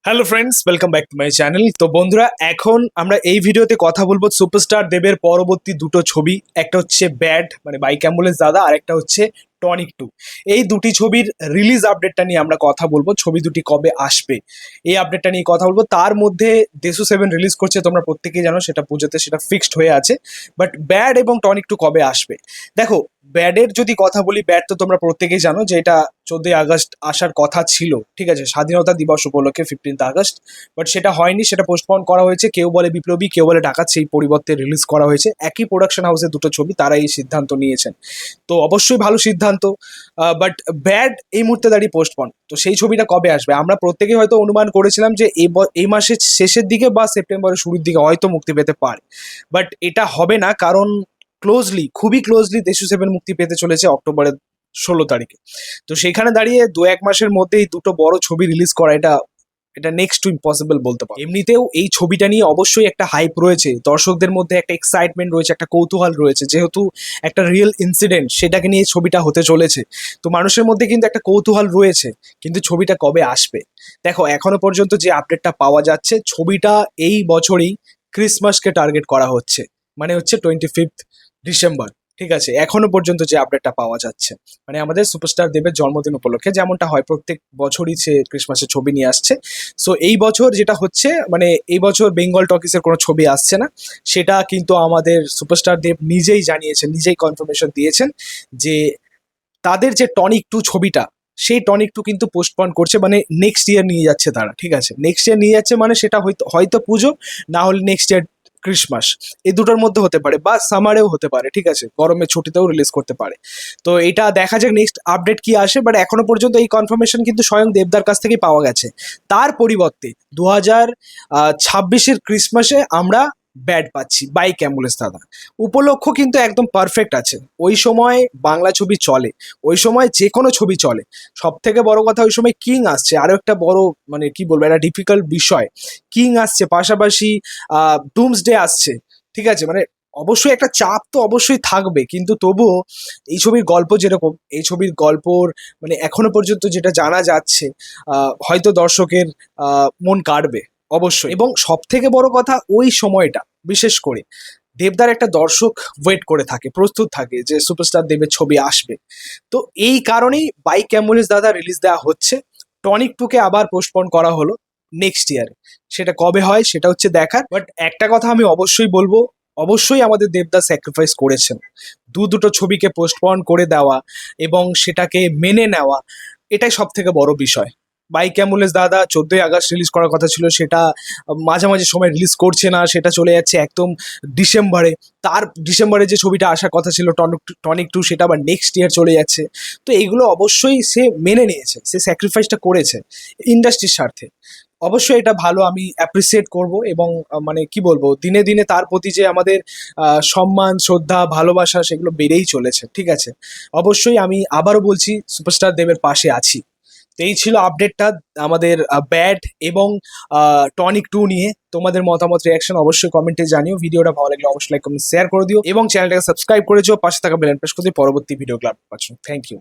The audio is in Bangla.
Hello friends, welcome back to my channel. তো বন্ধুরা, এখন আমরা এই ভিডিওতে কথা বলবো সুপারস্টার দেবের পরবর্তী দুটো ছবি। একটা হচ্ছে ব্যাড মানে বাইক অ্যাম্বুলেন্স দাদা, আর একটা হচ্ছে টনিক 2। এই দুটি ছবির রিলিজ আপডেটটা নিয়ে আমরা কথা বলবো। ছবি দুটি কবে আসবে এই আপডেটটা নিয়ে কথা বলবো। তার মধ্যে দেশু 7 রিলিজ করছে, তোমরা প্রত্যেকেই জানো, সেটা পুজোতে সেটা ফিক্সড হয়ে আছে। বাট ব্যাড এবং টনিক 2 কবে আসবে? দেখো, ব্যাডের যদি কথা বলি, ব্যাড তো তোমরা প্রত্যেকেই জানো যে এটা 14ই আগস্ট আসার কথা ছিল, ঠিক আছে, স্বাধীনতা দিবস উপলক্ষে 15th আগস্ট। বাট সেটা হয়নি, সেটা পোস্টপন করা হয়েছে। কেউ বলে বিপ্লবী, কেউ বলে ডাকাত, সেই পরিবর্তে রিলিজ করা হয়েছে। একই প্রোডাকশন হাউসে দুটো ছবি, তারা এই সিদ্ধান্ত নিয়েছেন। তো অবশ্যই ভালো সিদ্ধান্ত। বাট ব্যাড এই মুহূর্তে দাঁড়িয়ে পোস্টপন। তো সেই ছবিটা কবে আসবে? আমরা প্রত্যেকেই হয়তো অনুমান করেছিলাম যে এই মাসের শেষের দিকে বা সেপ্টেম্বরের শুরুর দিকে হয়তো মুক্তি পেতে পারে। বাট এটা হবে না, কারণ খুবই ক্লোজলি দেশু 7 মুক্তি পেতে চলেছে অক্টোবরের 16 তারিখে। তো সেইখানে দাঁড়িয়ে 2-1 মাসের মধ্যেই দুটো বড় ছবি রিলিজ করা, এটা এটা নেক্সট টু ইম্পসিবল বলতে পারো। এমনিতেও এই ছবিটা নিয়ে অবশ্যই একটা হাইপ রয়েছে, দর্শকদের মধ্যে একটা এক্সাইটমেন্ট রয়েছে, একটা কৌতূহল রয়েছে, যেহেতু একটা রিয়েল ইনসিডেন্ট সেটাকে নিয়ে ছবিটা হতে চলেছে। তো মানুষের মধ্যে কিন্তু একটা কৌতূহল রয়েছে, কিন্তু ছবিটা কবে আসবে? দেখো, এখনো পর্যন্ত যে আপডেটটা পাওয়া যাচ্ছে, ছবিটা এই বছরই ক্রিসমাসকে টার্গেট করা হচ্ছে, মানে হচ্ছে 25th ডিসেম্বর। ঠিক আছে, এখনো পর্যন্ত যে আপডেটটা পাওয়া যাচ্ছে, মানে আমাদের সুপারস্টার দেবের জন্মদিন উপলক্ষে যেমনটা হয় প্রত্যেক বছরই, সে ক্রিসমাসের ছবি নিয়ে আসছে। সো এই বছর যেটা হচ্ছে, মানে এই বছর বেঙ্গল টকিসের কোনো ছবি আসছে না, সেটা কিন্তু আমাদের সুপারস্টার দেব নিজেই জানিয়েছেন, নিজেই কনফার্মেশন দিয়েছেন যে তাদের যে টনিক 2 ছবিটা, সেই টনিক 2 কিন্তু পোস্টপন করছে, মানে নেক্সট ইয়ার নিয়ে যাচ্ছে তারা। ঠিক আছে, নেক্সট ইয়ার নিয়ে যাচ্ছে, মানে সেটা হয়তো হয়তো পুজো, না হলে নেক্সট ইয়ার ক্রিসমাস, এই দুটোর মধ্যে হতে পারে, বা সামারেও হতে পারে। ঠিক আছে, গরমের ছুটিতেও রিলিজ করতে পারে। তো এটা দেখা যাক নেক্সট আপডেট কি আসে। বাট এখনো পর্যন্ত এই কনফার্মেশন কিন্তু স্বয়ং দেবদার কাছ থেকেই পাওয়া গেছে। তার পরিবর্তে 2026-এর ক্রিসমাসে আমরা ব্যাড পাচ্ছি, বাইক অ্যাম্বুলেন্স দাদা। উপলক্ষ কিন্তু একদম পারফেক্ট আছে। ওই সময় বাংলা ছবি চলে, ওই সময় যে কোনো ছবি চলে। সব থেকে বড় কথা, ওই সময় কিং আসছে, আরো একটা বড়, মানে কি বলবো, একটা ডিফিকাল্ট বিষয়। কিং আসছে, পাশাপাশি ডুমসডে আসছে। ঠিক আছে, মানে অবশ্যই একটা চাপ তো অবশ্যই থাকবে, কিন্তু তবুও এই ছবির গল্প যেরকম, এই ছবির গল্পর মানে এখনো পর্যন্ত যেটা জানা যাচ্ছে, হয়তো দর্শকের মন কাড়বে অবশ্যই। এবং সব থেকে বড় কথা, ওই সময়টা বিশেষ করে দেবদার একটা দর্শক ওয়েট করে থাকে, প্রস্তুত থাকে যে সুপারস্টার দেবের ছবি আসবে। তো এই কারণেই বাইক অ্যাম্বুলেন্স দাদা রিলিজ দেওয়া হচ্ছে। টনিক 2-কে আবার পোস্টপন করা হলো নেক্সট ইয়ারে। সেটা কবে হয় সেটা হচ্ছে দেখার। বাট একটা কথা আমি অবশ্যই বলবো, অবশ্যই আমাদের দেবদা স্যাক্রিফাইস করেছেন। দুটো ছবিকে পোস্টপন করে দেওয়া এবং সেটাকে মেনে নেওয়া, এটাই সব থেকে বড় বিষয়। বাইক অ্যাম্বুলেন্স দাদা 14ই আগস্ট রিলিজ করার কথা ছিল, সেটা মাঝামাঝি সময় রিলিজ করছে না, সেটা চলে যাচ্ছে একদম ডিসেম্বরে। তার ডিসেম্বরে যে ছবিটা আসার কথা ছিল টনিক 2, সেটা আবার নেক্সট ইয়ার চলে যাচ্ছে। তো এইগুলো অবশ্যই সে মেনে নিয়েছে, সে স্যাক্রিফাইসটা করেছে ইন্ডাস্ট্রির স্বার্থে। অবশ্যই এটা ভালো, আমি অ্যাপ্রিসিয়েট করব। এবং মানে কি বলবো, দিনে দিনে তার প্রতি যে আমাদের সম্মান, শ্রদ্ধা, ভালোবাসা, সেগুলো বেড়েই চলেছে। ঠিক আছে, অবশ্যই আমি আবারও বলছি, সুপারস্টার দেবের পাশে আছি। তো এই ছিল আপডেটটা আমাদের ব্যাড এবং টনিক 2 নিয়ে। তোমাদের মতামত, রিয়াকশন অবশ্যই কমেন্টে জানিও। ভিডিওটা ভালো লাগলে অবশ্যই লাইক, কমেন্ট, শেয়ার করে দিও এবং চ্যানেলটাকে সাবস্ক্রাইব করে দিও। পাশে থাকা বেল আইকন প্রেস করে দিও পরবর্তী ভিডিও ক্লাব পাচ্ছ। Thank you.